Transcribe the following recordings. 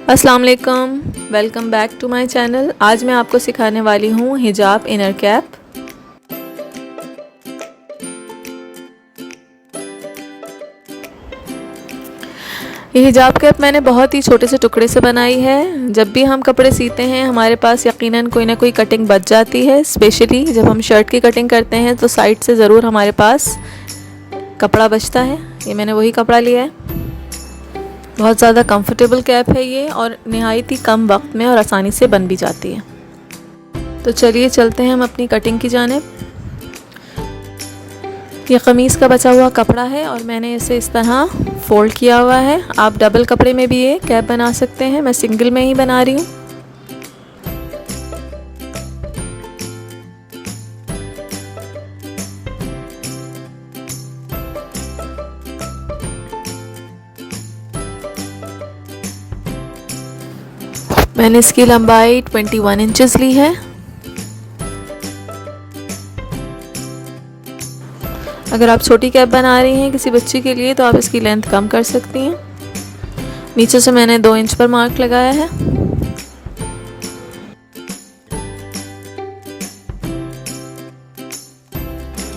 अस्सलाम वालेकुम, welcome back to my channel. आज मैं आपको सिखाने वाली हूँ हिजाब इनर कैप। ये हिजाब कैप मैंने बहुत ही छोटे से टुकड़े से बनाई है। जब भी हम कपड़े सीते हैं हमारे पास यकीनन कोई ना कोई कटिंग बच जाती है। स्पेशली जब हम शर्ट की कटिंग करते हैं तो साइड से ज़रूर हमारे पास कपड़ा बचता है। ये मैंने वही कपड़ा लिया है। बहुत ज़्यादा कंफर्टेबल कैप है ये और नहायत ही कम वक्त में और आसानी से बन भी जाती है। तो चलिए चलते हैं हम अपनी कटिंग की जानिब। ये कमीज़ का बचा हुआ कपड़ा है और मैंने इसे इस तरह फोल्ड किया हुआ है। आप डबल कपड़े में भी ये कैप बना सकते हैं, मैं सिंगल में ही बना रही हूँ। मैंने इसकी लंबाई 21 इंचेस ली है। अगर आप छोटी कैप बना रही हैं किसी बच्ची के लिए तो आप इसकी लेंथ कम कर सकती हैं। नीचे से मैंने 2 इंच पर मार्क लगाया है।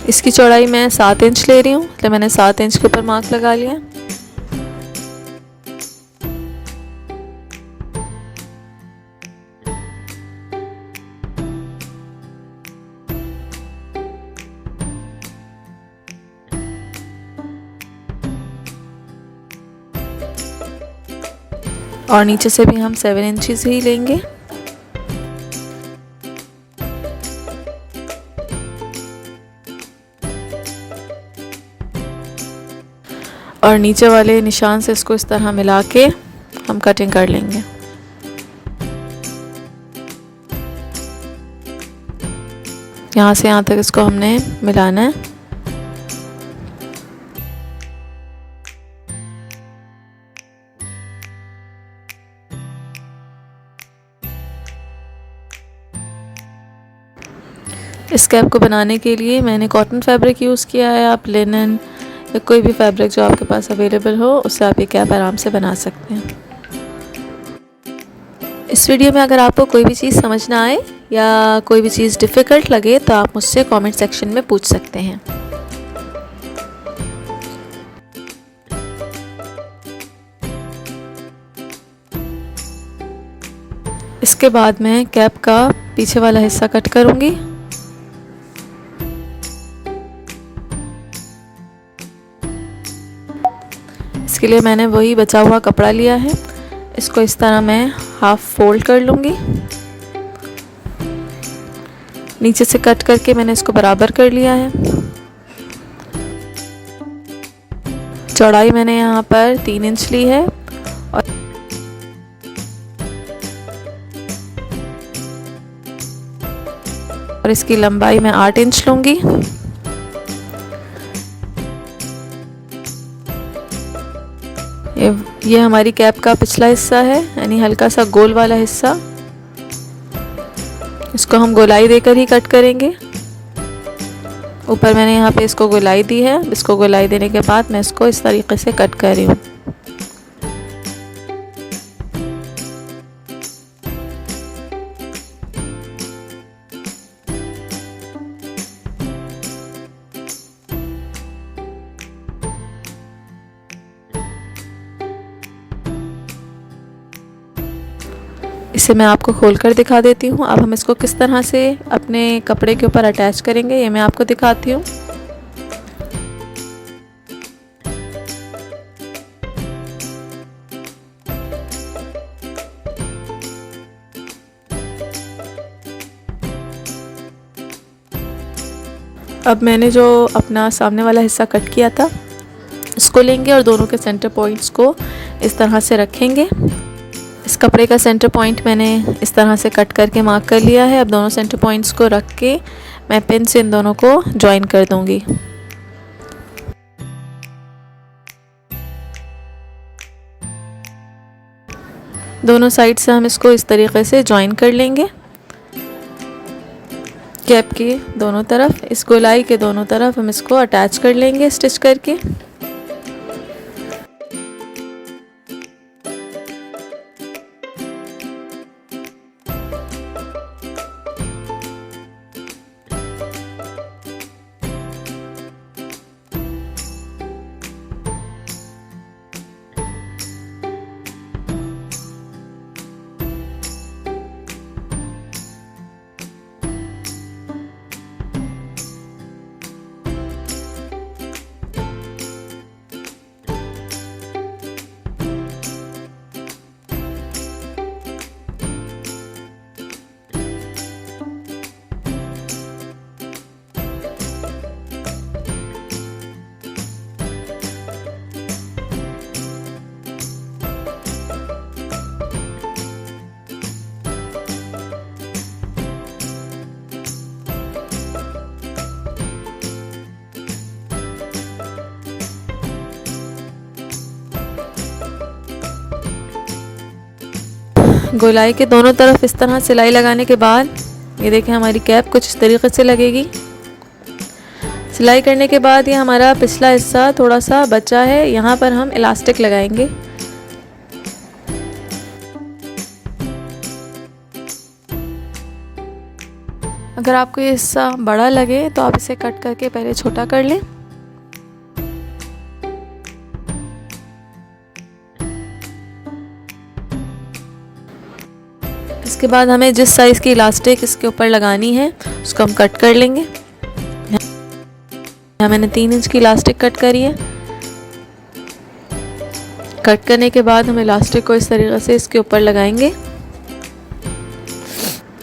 इसकी चौड़ाई मैं 7 इंच ले रही हूँ, तो मैंने 7 इंच के ऊपर मार्क लगा लिया। और नीचे से भी हम 7 इंचेस ही लेंगे। और नीचे वाले निशान से इसको इस तरह मिला के हम कटिंग कर लेंगे। यहाँ से यहाँ तक इसको हमने मिलाना है। इस कैप को बनाने के लिए मैंने कॉटन फैब्रिक यूज़ किया है। आप लिनन या कोई भी फैब्रिक जो आपके पास अवेलेबल हो उससे आप ये कैप आराम से बना सकते हैं। इस वीडियो में अगर आपको कोई भी चीज़ समझ ना आए या कोई भी चीज़ डिफ़िकल्ट लगे तो आप मुझसे कमेंट सेक्शन में पूछ सकते हैं। इसके बाद मैं कैप का पीछे वाला हिस्सा कट करूँगी। इसके लिए मैंने वही बचा हुआ कपड़ा लिया है। इसको इस तरह मैं हाफ फोल्ड कर लूँगी। नीचे से कट करके मैंने इसको बराबर कर लिया है। चौड़ाई मैंने यहाँ पर 3 इंच ली है और इसकी लंबाई मैं 8 इंच लूँगी। ये हमारी कैप का पिछला हिस्सा है, यानी हल्का सा गोल वाला हिस्सा। इसको हम गोलाई देकर ही कट करेंगे। ऊपर मैंने यहाँ पे इसको गोलाई दी है। इसको गोलाई देने के बाद मैं इसको इस तरीके से कट कर रही हूँ। इसे मैं आपको खोलकर दिखा देती हूँ। अब हम इसको किस तरह से अपने कपड़े के ऊपर अटैच करेंगे ये मैं आपको दिखाती हूँ। अब मैंने जो अपना सामने वाला हिस्सा कट किया था इसको लेंगे और दोनों के सेंटर पॉइंट्स को इस तरह से रखेंगे। इस कपड़े का सेंटर पॉइंट मैंने इस तरह से कट करके मार्क कर लिया है। अब दोनों सेंटर पॉइंट्स को रख के मैं पिन से इन दोनों को जॉइन कर दूंगी। दोनों साइड से हम इसको इस तरीके से जॉइन कर लेंगे। कैप के दोनों तरफ, इस गोलाई के दोनों तरफ हम इसको अटैच कर लेंगे स्टिच करके। गोलाई के दोनों तरफ इस तरह सिलाई लगाने के बाद ये देखें हमारी कैप कुछ इस तरीके से लगेगी। सिलाई करने के बाद ये हमारा पिछला हिस्सा थोड़ा सा बचा है, यहाँ पर हम इलास्टिक लगाएंगे। अगर आपको ये हिस्सा बड़ा लगे तो आप इसे कट करके पहले छोटा कर लें। इसके बाद हमें जिस साइज़ की इलास्टिक इसके ऊपर लगानी है उसको हम कट कर लेंगे। यहाँ मैंने 3 इंच की इलास्टिक कट करी है। कट करने के बाद हम इलास्टिक को इस तरीके से इसके ऊपर लगाएंगे।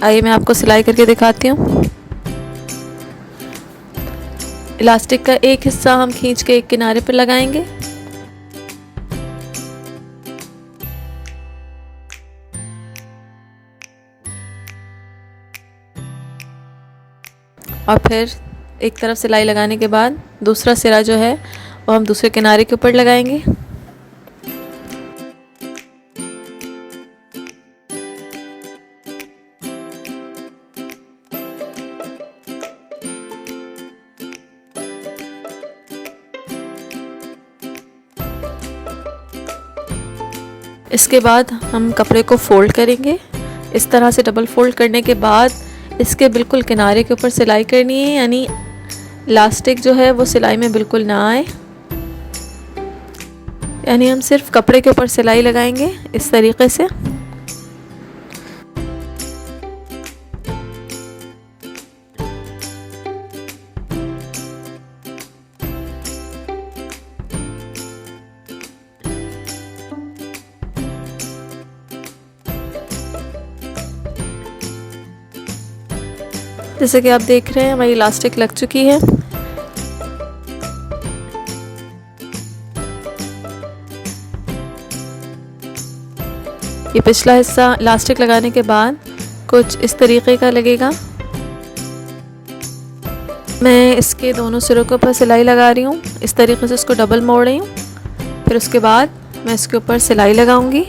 आइए मैं आपको सिलाई करके दिखाती हूँ। इलास्टिक का एक हिस्सा हम खींच के एक किनारे पर लगाएंगे। और फिर एक तरफ सिलाई लगाने के बाद दूसरा सिरा जो है वो हम दूसरे किनारे के ऊपर लगाएंगे। इसके बाद हम कपड़े को फोल्ड करेंगे। इस तरह से डबल फोल्ड करने के बाद इसके बिल्कुल किनारे के ऊपर सिलाई करनी है, यानी इलास्टिक जो है वो सिलाई में बिल्कुल ना आए। यानी हम सिर्फ कपड़े के ऊपर सिलाई लगाएंगे इस तरीके से। जैसे कि आप देख रहे हैं हमारी इलास्टिक लग चुकी है। ये पिछला हिस्सा इलास्टिक लगाने के बाद कुछ इस तरीके का लगेगा। मैं इसके दोनों सिरों के ऊपर सिलाई लगा रही हूँ। इस तरीके से इसको डबल मोड़ रही हूँ। फिर उसके बाद मैं इसके ऊपर सिलाई लगाऊंगी।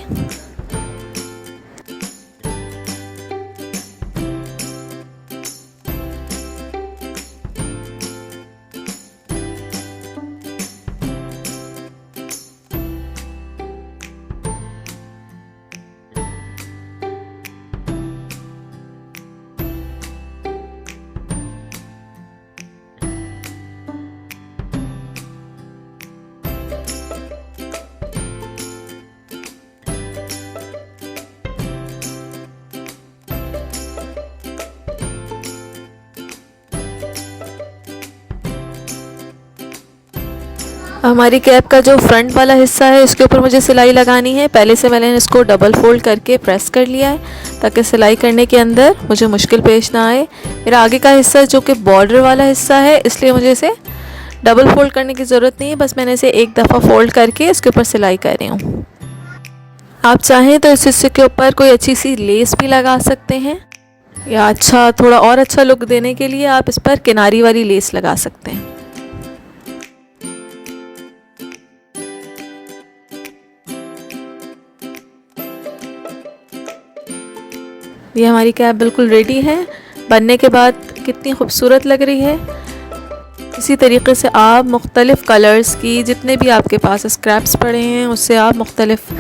हमारी कैप का जो फ्रंट वाला हिस्सा है इसके ऊपर मुझे सिलाई लगानी है। पहले से मैंने इसको डबल फोल्ड करके प्रेस कर लिया है ताकि सिलाई करने के अंदर मुझे मुश्किल पेश ना आए। मेरा आगे का हिस्सा जो कि बॉर्डर वाला हिस्सा है, इसलिए मुझे इसे डबल फोल्ड करने की ज़रूरत नहीं है। बस मैंने इसे एक दफ़ा फोल्ड करके इसके ऊपर सिलाई कर रही हूँ। आप चाहें तो इस हिस्से के ऊपर कोई अच्छी सी लेस भी लगा सकते हैं, या थोड़ा और अच्छा लुक देने के लिए आप इस पर किनारी वाली लेस लगा सकते हैं। ये हमारी कैप बिल्कुल रेडी है। बनने के बाद कितनी खूबसूरत लग रही है। इसी तरीके से आप मुख्तलिफ़ कलर्स की, जितने भी आपके पास स्क्रैप्स पड़े हैं उससे आप मुख्तलिफ़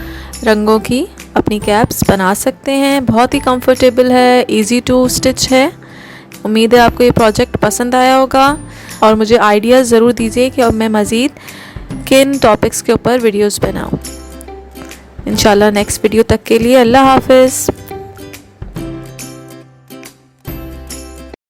रंगों की अपनी कैप्स बना सकते हैं। बहुत ही कंफर्टेबल है, इजी टू स्टिच है। उम्मीद है आपको ये प्रोजेक्ट पसंद आया होगा और मुझे आइडियाज़ ज़रूर दीजिए कि अब मैं मज़ीद किन टॉपिक्स के ऊपर वीडियोज़ बनाऊँ। इंशाल्लाह नेक्स्ट वीडियो तक के लिए अल्लाह हाफ़िज़।